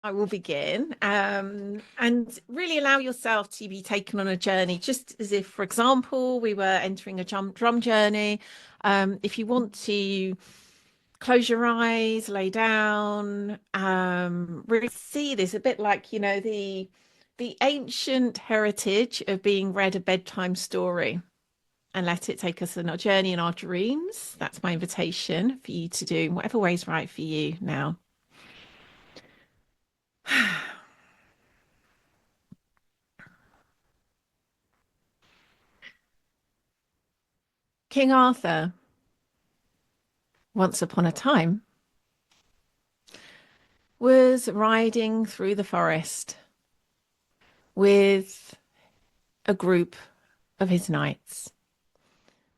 I will begin, and really allow yourself to be taken on a journey, just as if, for example, we were entering a drum journey. If you want to close your eyes, lay down, really see this a bit like, the ancient heritage of being read a bedtime story, and let it take us on a journey in our dreams. That's my invitation for you to do in whatever way is right for you now. King Arthur, once upon a time, was riding through the forest with a group of his knights.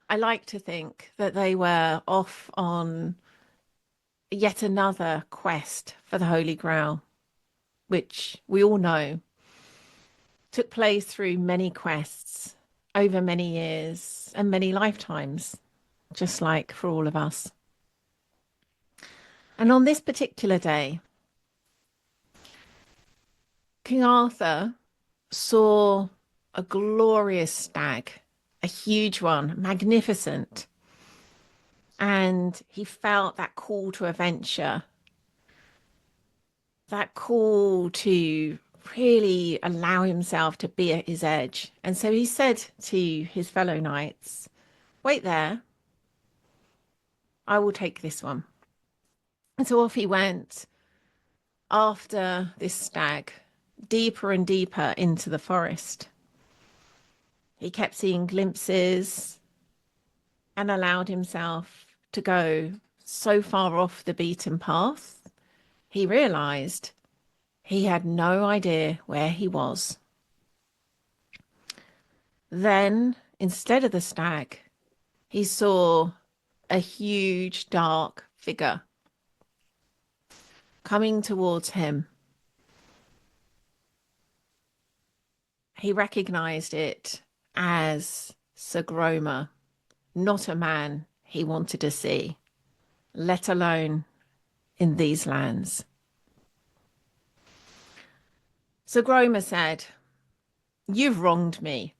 I like to think that they were off on yet another quest for the Holy Grail, which we all know took place through many quests over many years and many lifetimes, just like for all of us. And on this particular day, King Arthur saw a glorious stag, a huge one, magnificent. And he felt that call to adventure, that call to really allow himself to be at his edge. And so he said to his fellow knights, "Wait there, I will take this one." And so off he went after this stag, deeper and deeper into the forest. He kept seeing glimpses and allowed himself to go so far off the beaten path, he realized he had no idea where he was. Then, instead of the stag, he saw a huge dark figure coming towards him. He recognized it as Sir Gawain, not a man he wanted to see, let alone in these lands. Sir Gawain said, "You've wronged me.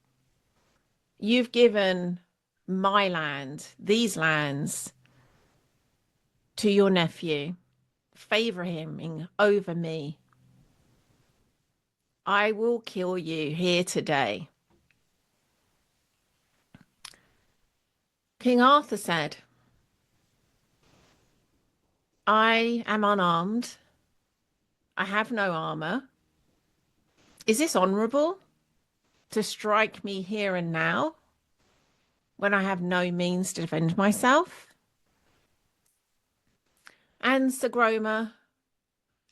You've given my land, these lands, to your nephew, favor him over me. I will kill you here today." King Arthur said, "I am unarmed. I have no armor. Is this honorable to strike me here and now when I have no means to defend myself?" And Sir Gawain,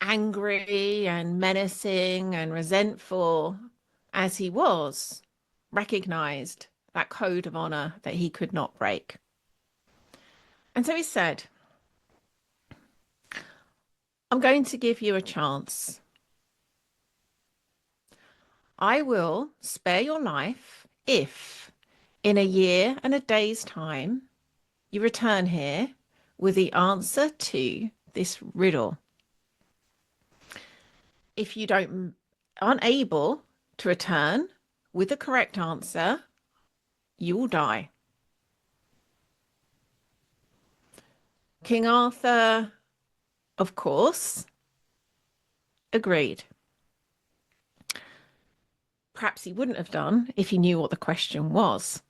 angry and menacing and resentful as he was, recognized that code of honor that he could not break. And so he said, "I'm going to give you a chance. I will spare your life if, in a year and a day's time, you return here with the answer to this riddle. If you aren't able to return with the correct answer, you will die." King Arthur, of course, agreed. Perhaps he wouldn't have done if he knew what the question was.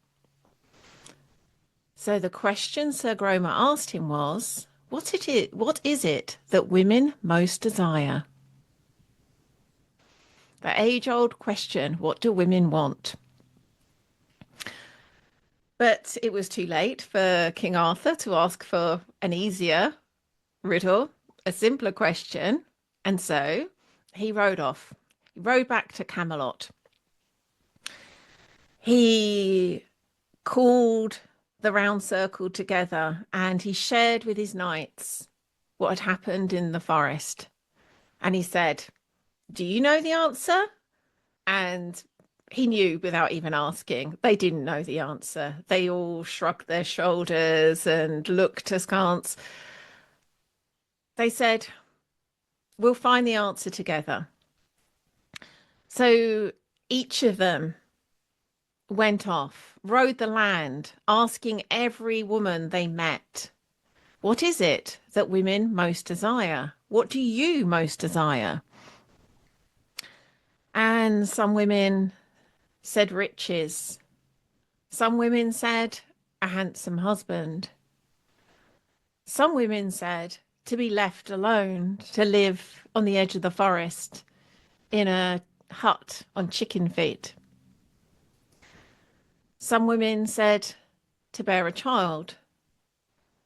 So the question Sir Gawain asked him was, what is it that women most desire? The age-old question, what do women want? But it was too late for King Arthur to ask for an easier riddle, a simpler question. And so he rode off. He rode back to Camelot. He called the round circle together and he shared with his knights what had happened in the forest. And he said, "Do you know the answer?" And he knew without even asking. They didn't know the answer. They all shrugged their shoulders and looked askance. They said, We'll find the answer together. So each of them went off, rode the land, asking every woman they met, what is it that women most desire? What do you most desire? And some women said riches. Some women said a handsome husband. Some women said to be left alone, to live on the edge of the forest in a hut on chicken feet. Some women said to bear a child.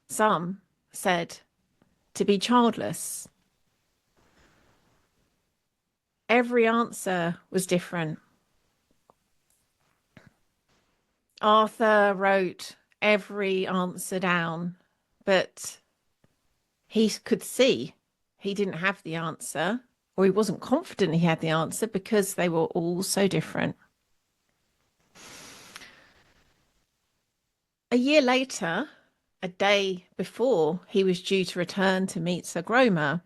Some said to be childless. Every answer was different. Arthur wrote every answer down, but he could see he didn't have the answer, or he wasn't confident he had the answer because they were all so different. A year later, a day before he was due to return to meet Sir Gawain,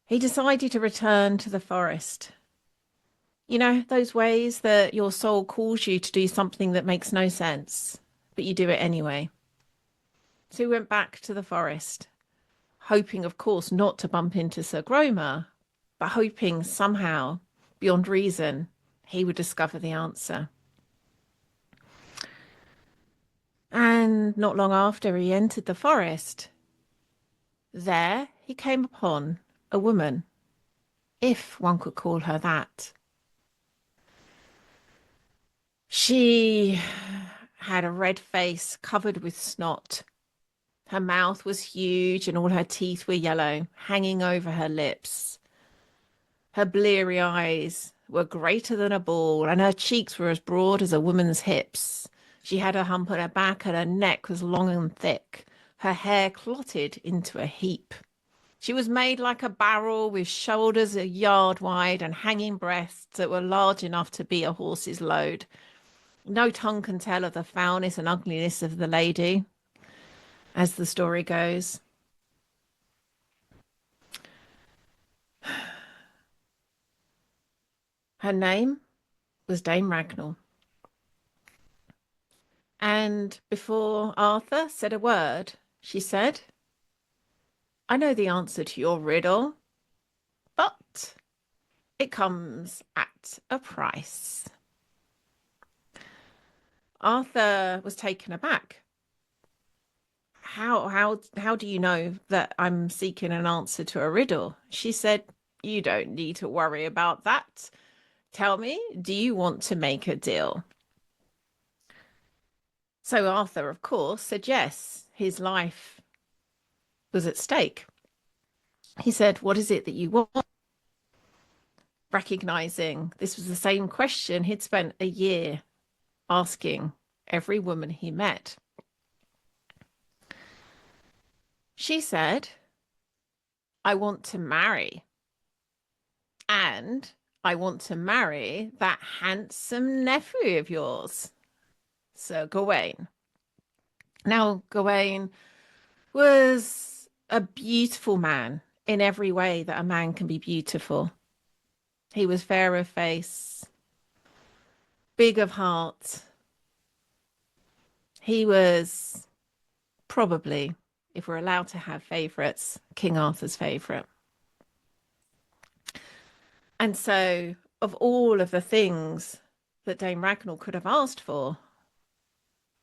he decided to return to the forest. You know, those ways that your soul calls you to do something that makes no sense, but you do it anyway. So he went back to the forest, hoping, of course, not to bump into Sir Gawain, but hoping somehow, beyond reason, he would discover the answer. And not long after he entered the forest, there he came upon a woman, if one could call her that. She had a red face covered with snot. Her mouth was huge and all her teeth were yellow, hanging over her lips. Her bleary eyes were greater than a ball, and her cheeks were as broad as a woman's hips. She had a hump on her back, and her neck was long and thick, her hair clotted into a heap. She was made like a barrel, with shoulders a yard wide and hanging breasts that were large enough to be a horse's load. No tongue can tell of the foulness and ugliness of the lady, as the story goes. Her name was Dame Ragnell. And before Arthur said a word, she said, I know the answer to your riddle, but it comes at a price. Arthur was taken aback. How do you know that I'm seeking an answer to a riddle? She said, you don't need to worry about that. Tell me, do you want to make a deal? So Arthur, of course, said yes. His life was at stake. He said, what is it that you want? Recognizing this was the same question he'd spent a year asking every woman he met. She said, I want to marry. And I want to marry that handsome nephew of yours, Sir Gawain. Now, Gawain was a beautiful man in every way that a man can be beautiful. He was fair of face, big of heart. He was probably, if we're allowed to have favourites, King Arthur's favourite. And so, of all of the things that Dame Ragnell could have asked for,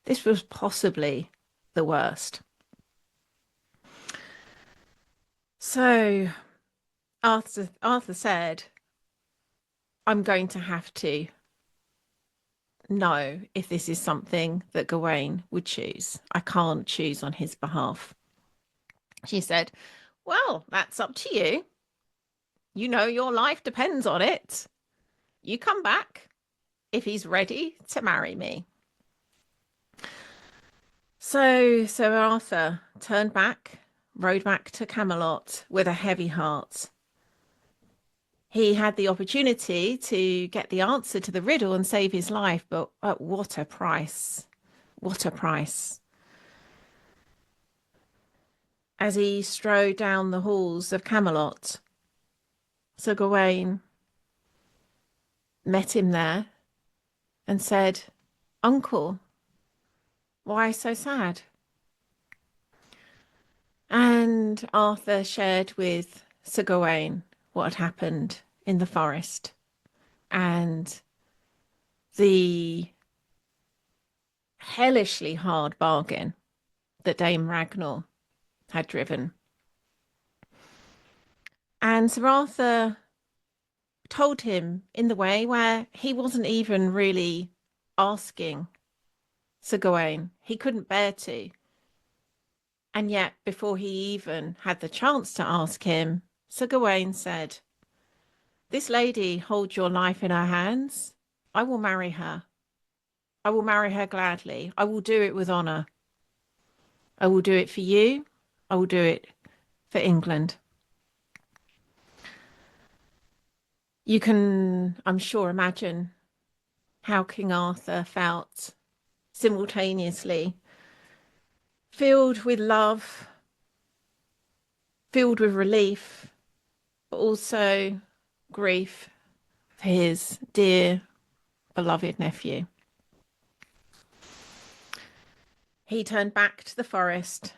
this was possibly the worst. So Arthur said, I'm going to have to know if this is something that Gawain would choose. I can't choose on his behalf. She said, well, that's up to you. You know, your life depends on it. You come back if he's ready to marry me. So Arthur turned back, rode back to Camelot with a heavy heart. He had the opportunity to get the answer to the riddle and save his life, but at what a price! What a price! As he strode down the halls of Camelot, Sir Gawain met him there and said, "Uncle, why so sad?" And Arthur shared with Sir Gawain what had happened in the forest and the hellishly hard bargain that Dame Ragnell had driven. And Sir Arthur told him in the way where he wasn't even really asking Sir Gawain. He couldn't bear to. And yet, before he even had the chance to ask him, Sir Gawain said, "This lady holds your life in her hands. I will marry her. I will marry her gladly. I will do it with honour. I will do it for you. I will do it for England." You can, I'm sure, imagine how King Arthur felt simultaneously, filled with love, filled with relief, but also grief for his dear, beloved nephew. He turned back to the forest,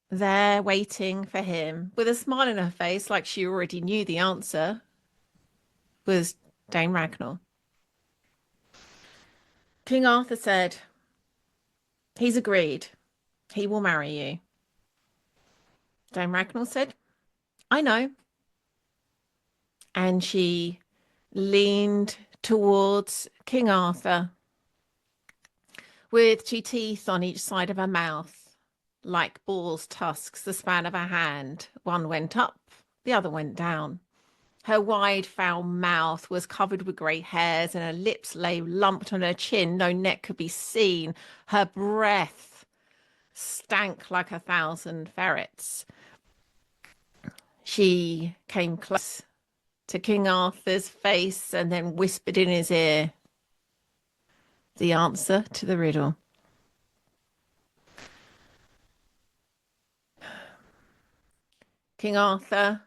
there waiting for him with a smile on her face, like she already knew the answer, was Dame Ragnell. King Arthur said, "He's agreed. He will marry you." Dame Ragnell said, "I know." And she leaned towards King Arthur with two teeth on each side of her mouth, like bull's tusks the span of her hand. One went up, the other went down. Her wide, foul mouth was covered with grey hairs, and her lips lay lumped on her chin. No neck could be seen. Her breath stank like 1,000 ferrets. She came close to King Arthur's face and then whispered in his ear the answer to the riddle. King Arthur,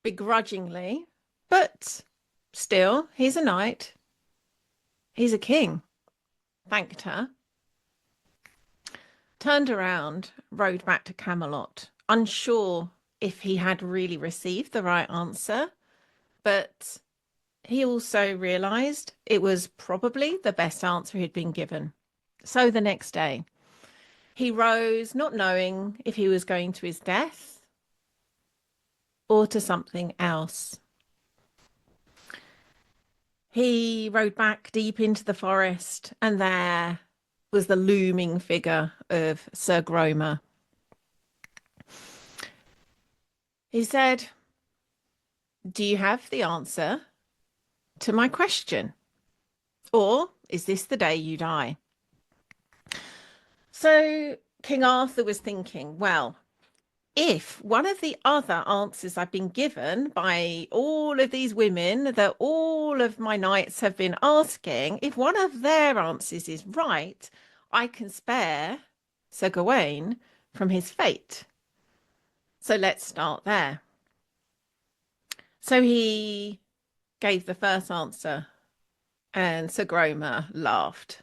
begrudgingly, but still, he's a knight, he's a king, thanked her, turned around, rode back to Camelot, unsure if he had really received the right answer, but he also realised it was probably the best answer he'd been given. So the next day, he rose, not knowing if he was going to his death or to something else. He rode back deep into the forest, and there was the looming figure of Sir Gawain. He said, "Do you have the answer to my question? Or is this the day you die?" So King Arthur was thinking, well, if one of the other answers I've been given by all of these women that all of my knights have been asking, if one of their answers is right, I can spare Sir Gawain from his fate. So let's start there. So he gave the first answer, and Sir Gawain laughed.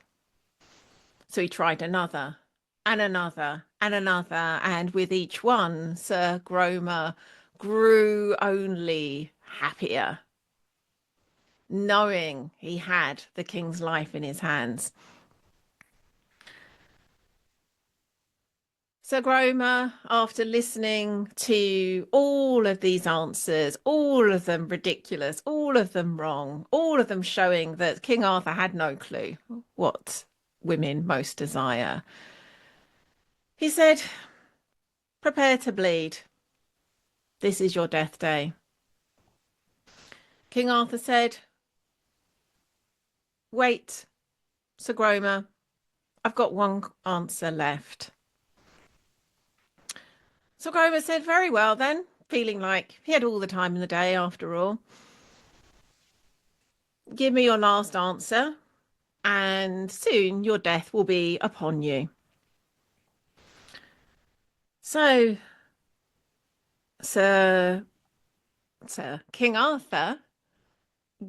So he tried another and another and another, and with each one, Sir Gawain grew only happier, knowing he had the king's life in his hands. Sir Gawain, after listening to all of these answers, all of them ridiculous, all of them wrong, all of them showing that King Arthur had no clue what women most desire, he said, "Prepare to bleed. This is your death day." King Arthur said, "Wait, Sir Gawain, I've got one answer left." Sir Gawain said, "Very well then," feeling like he had all the time in the day after all. "Give me your last answer, and soon your death will be upon you." So, Sir, Sir King Arthur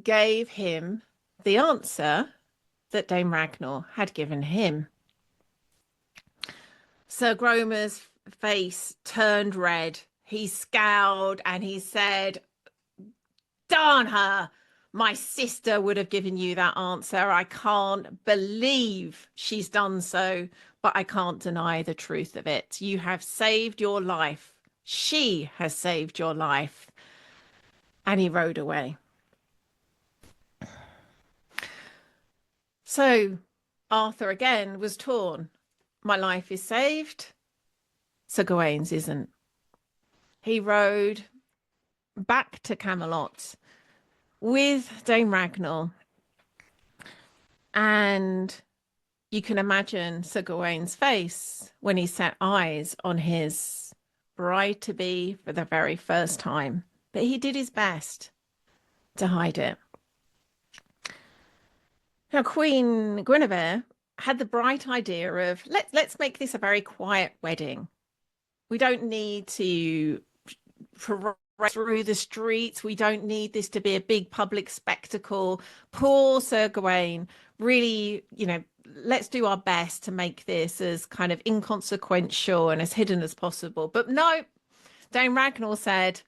gave him the answer that Dame Ragnell had given him. Sir Gromer's face turned red. He scowled and he said, "Darn her! My sister would have given you that answer. I can't believe she's done so, but I can't deny the truth of it. You have saved your life. She has saved your life." And he rode away. So Arthur again was torn. My life is saved. Sir Gawain's isn't. He rode back to Camelot with Dame Ragnell, and you can imagine Sir Gawain's face when he set eyes on his bride-to-be for the very first time. But he did his best to hide it. Now, Queen Guinevere had the bright idea of let's make this a very quiet wedding. We don't need to parade through the streets. We don't need this to be a big public spectacle. Poor Sir Gawain, really, let's do our best to make this as kind of inconsequential and as hidden as possible. But no, Dame Ragnell said,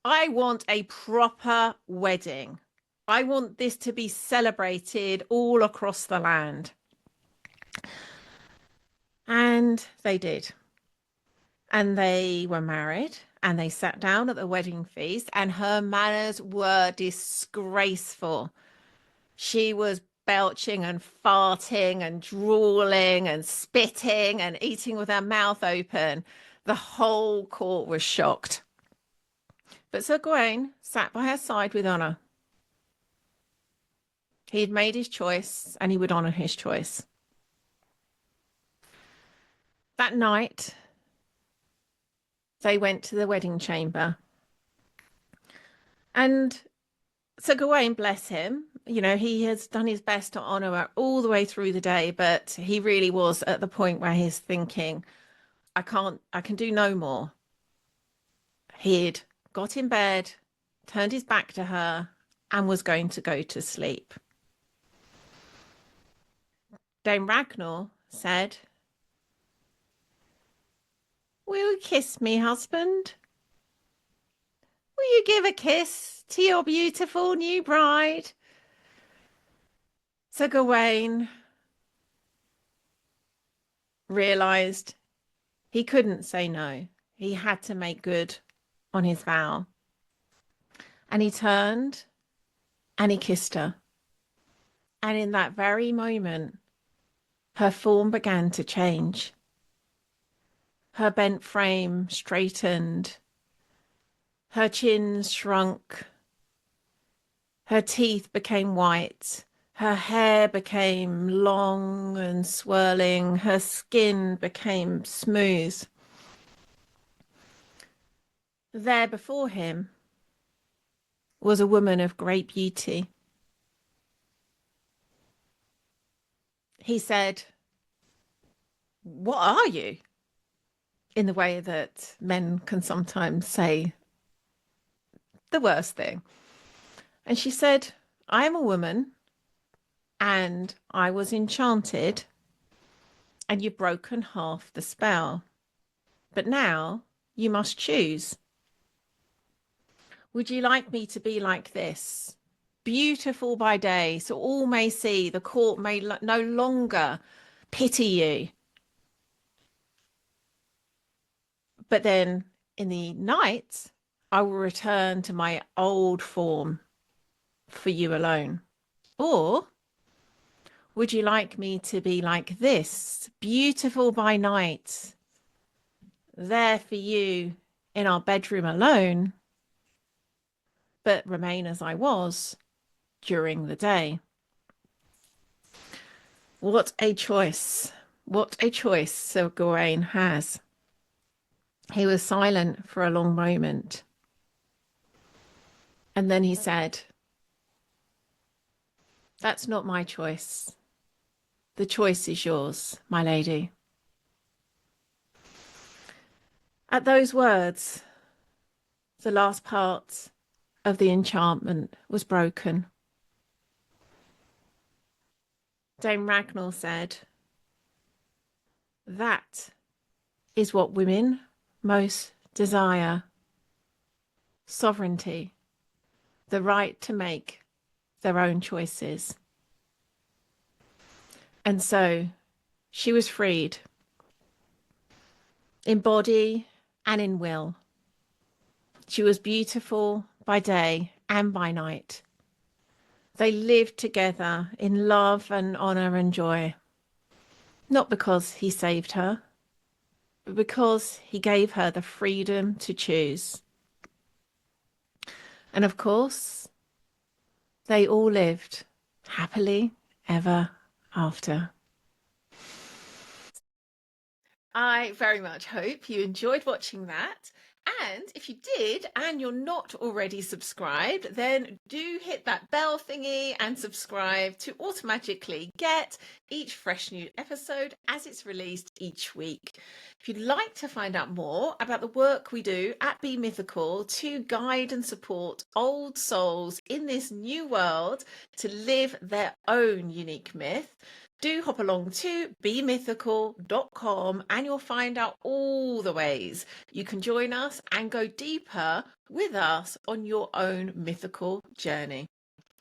I want a proper wedding. I want this to be celebrated all across the land. And they did. And they were married and they sat down at the wedding feast, and her manners were disgraceful. She was belching and farting and drooling and spitting and eating with her mouth open. The whole court was shocked. But Sir Gawain sat by her side with honour. He had made his choice and he would honour his choice. That night, they went to the wedding chamber. And Sir Gawain, bless him, he has done his best to honour her all the way through the day, but he really was at the point where he's thinking, I can do no more. He'd got in bed, turned his back to her, and was going to go to sleep. Dame Ragnell said, "Will you kiss me, husband? Will you give a kiss to your beautiful new bride?" Sir Gawain realised he couldn't say no. He had to make good on his vow. And he turned and he kissed her. And in that very moment, her form began to change. Her bent frame straightened. Her chin shrunk. Her teeth became white. Her hair became long and swirling. Her skin became smooth. There before him was a woman of great beauty. He said, "What are you?" in the way that men can sometimes say the worst thing. And she said, "I am a woman and I was enchanted and you've broken half the spell. But now you must choose. Would you like me to be like this? Beautiful by day, so all may see, the court may no longer pity you. But then in the night, I will return to my old form for you alone. Or would you like me to be like this, beautiful by night, there for you in our bedroom alone, but remain as I was during the day?" What a choice. What a choice Sir Gawain has. He was silent for a long moment. And then he said, "That's not my choice. The choice is yours, my lady." At those words, the last part of the enchantment was broken. Dame Ragnell said, "That is what women most desire: sovereignty, the right to make their own choices." And so she was freed in body and in will. She was beautiful by day and by night. They lived together in love and honor and joy, not because he saved her, but because he gave her the freedom to choose. And of course, they all lived happily ever after. I very much hope you enjoyed watching that. And if you did and you're not already subscribed, then do hit that bell thingy and subscribe to automatically get each fresh new episode as it's released each week. If you'd like to find out more about the work we do at Be Mythical to guide and support old souls in this new world to live their own unique myth, do hop along to bemythical.com and you'll find out all the ways you can join us and go deeper with us on your own mythical journey.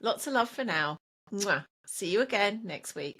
Lots of love for now. Mwah. See you again next week.